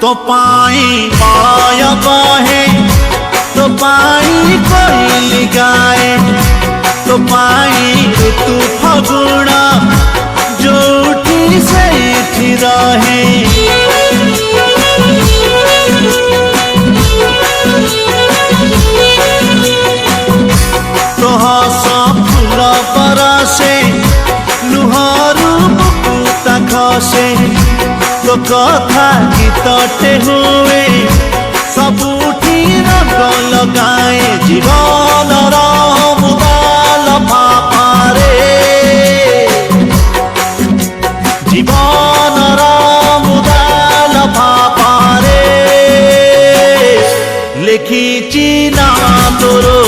तो पाई मलय बहे तो पाई कोइली गाए तो पाई ऋतु फगुण जोठी सेठी रहे तो हस फूल बरसे लुहरू मुकुता खसे तो कथा गीतटे हुए सबुठी रंग लगाए जीवन मुदाल भापारे जीवन मुदाल भापारे लिखी ना तोर